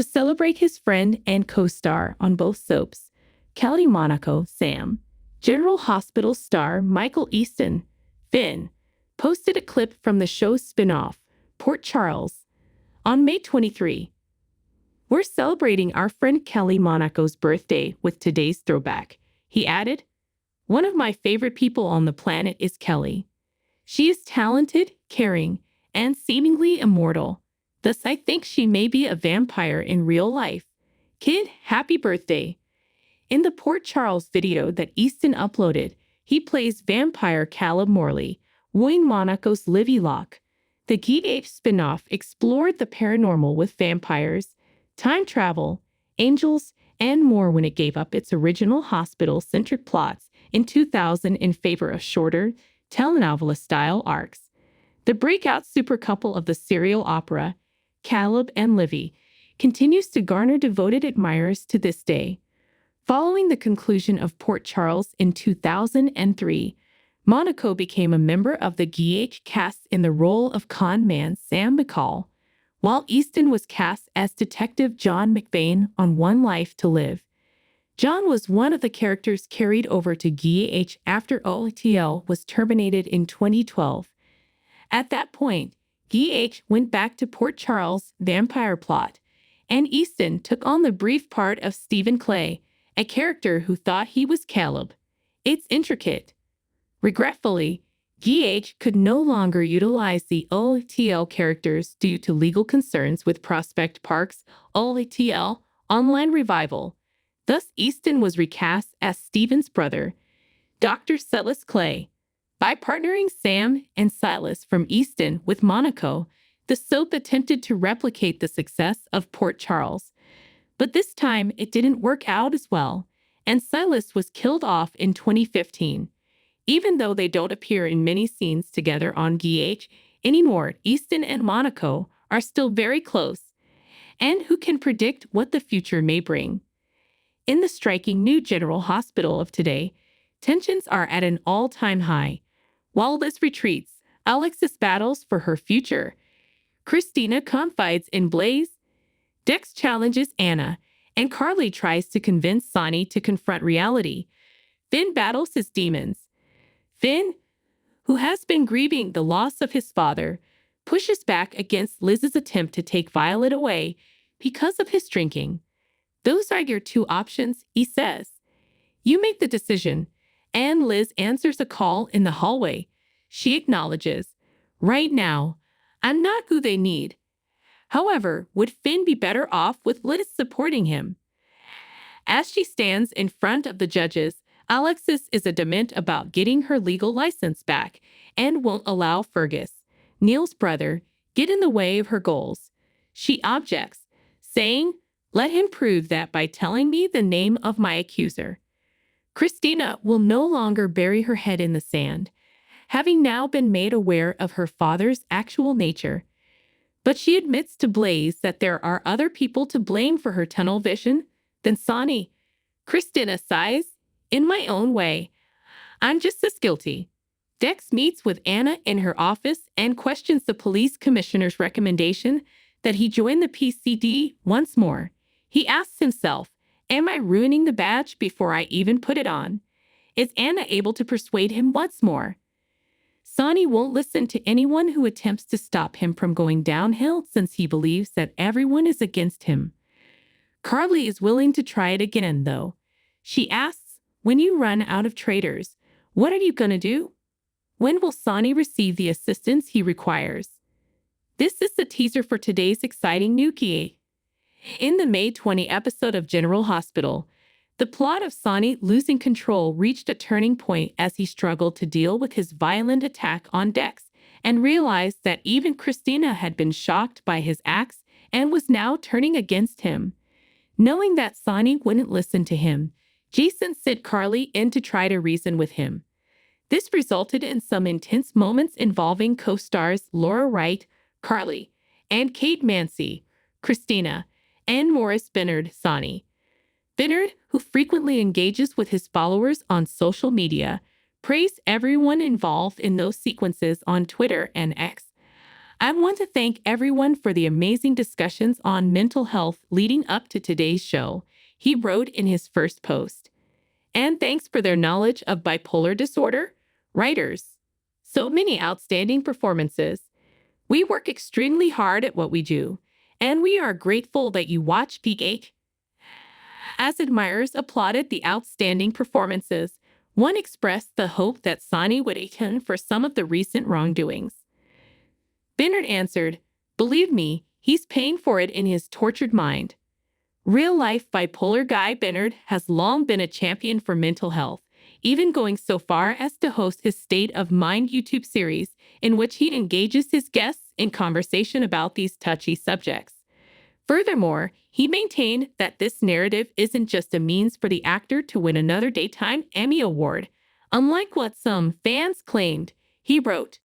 to celebrate his friend and co-star on both soaps, Kelly Monaco, Sam. General Hospital star Michael Easton, Finn, posted a clip from the show's spin-off, Port Charles, on May 23. "We're celebrating our friend Kelly Monaco's birthday with today's throwback," he added. "One of my favorite people on the planet is Kelly. She is talented, caring, and seemingly immortal. Thus, I think she may be a vampire in real life. Kid, happy birthday." In the Port Charles video that Easton uploaded, he plays vampire Caleb Morley, wooing Monaco's Livy Locke. The GH spin-off explored the paranormal with vampires, time travel, angels, and more when it gave up its original hospital-centered plots in 2000 in favor of shorter, telenovela-style arcs. The breakout super couple of the serial opera, Caleb and Livy, continues to garner devoted admirers to this day. Following the conclusion of Port Charles in 2003, Monaco became a member of the GH cast in the role of con man Sam McCall, while Easton was cast as Detective John McVane on One Life to Live. John was one of the characters carried over to GH after OTL was terminated in 2012. At that point, GH went back to Port Charles' vampire plot, and Easton took on the brief part of Stephen Clay, a character who thought he was Caleb. It's intricate. Regretfully, GH could no longer utilize the OTL characters due to legal concerns with Prospect Park's OTL online revival. Thus, Easton was recast as Stephen's brother, Dr. Silas Clay. By partnering Sam and Silas from Easton with Monaco, the soap attempted to replicate the success of Port Charles. But this time, it didn't work out as well, and Silas was killed off in 2015. Even though they don't appear in many scenes together on GH anymore, Easton and Monaco are still very close, and who can predict what the future may bring? In the striking new General Hospital of today, tensions are at an all-time high. While Liz retreats, Alexis battles for her future. Christina confides in Blaze. Dex challenges Anna, and Carly tries to convince Sonny to confront reality. Finn battles his demons. Finn, who has been grieving the loss of his father, pushes back against Liz's attempt to take Violet away because of his drinking. "Those are your two options," he says. "You make the decision." And Liz answers a call in the hallway. She acknowledges, "Right now, I'm not who they need." However, would Finn be better off with Liz supporting him? As she stands in front of the judges, Alexis is adamant about getting her legal license back and won't allow Fergus, Neil's brother, get in the way of her goals. She objects, saying, "Let him prove that by telling me the name of my accuser." Christina will no longer bury her head in the sand, having now been made aware of her father's actual nature. But she admits to Blaze that there are other people to blame for her tunnel vision than Sonny. Christina sighs, "In my own way, I'm just as guilty." Dex meets with Anna in her office and questions the police commissioner's recommendation that he join the PCD once more. He asks himself, "Am I ruining the badge before I even put it on?" Is Anna able to persuade him once more? Sonny won't listen to anyone who attempts to stop him from going downhill since he believes that everyone is against him. Carly is willing to try it again, though. She asks, "When you run out of traitors, what are you going to do? When will Sonny receive the assistance he requires?" This is the teaser for today's exciting new key. In the May 20 episode of General Hospital, the plot of Sonny losing control reached a turning point as he struggled to deal with his violent attack on Dex and realized that even Christina had been shocked by his acts and was now turning against him. Knowing that Sonny wouldn't listen to him, Jason sent Carly in to try to reason with him. This resulted in some intense moments involving co-stars Laura Wright, Carly, and Kate Mancy, Christina, and Morris Bernard, Sonny. Bernard, who frequently engages with his followers on social media, praised everyone involved in those sequences on Twitter and X. I want to thank everyone for the amazing discussions on mental health leading up to today's show, he wrote in his first post. And thanks for their knowledge of bipolar disorder, writers. So many outstanding performances. We work extremely hard at what we do, and we are grateful that you watch Peak 8. As admirers applauded the outstanding performances, one expressed the hope that Sonny would atone for some of the recent wrongdoings. Bernard answered, "Believe me, he's paying for it in his tortured mind." Real-life bipolar guy Bernard has long been a champion for mental health, even going so far as to host his State of Mind YouTube series, in which he engages his guests in conversation about these touchy subjects. Furthermore, he maintained that this narrative isn't just a means for the actor to win another Daytime Emmy Award. Unlike what some fans claimed, he wrote,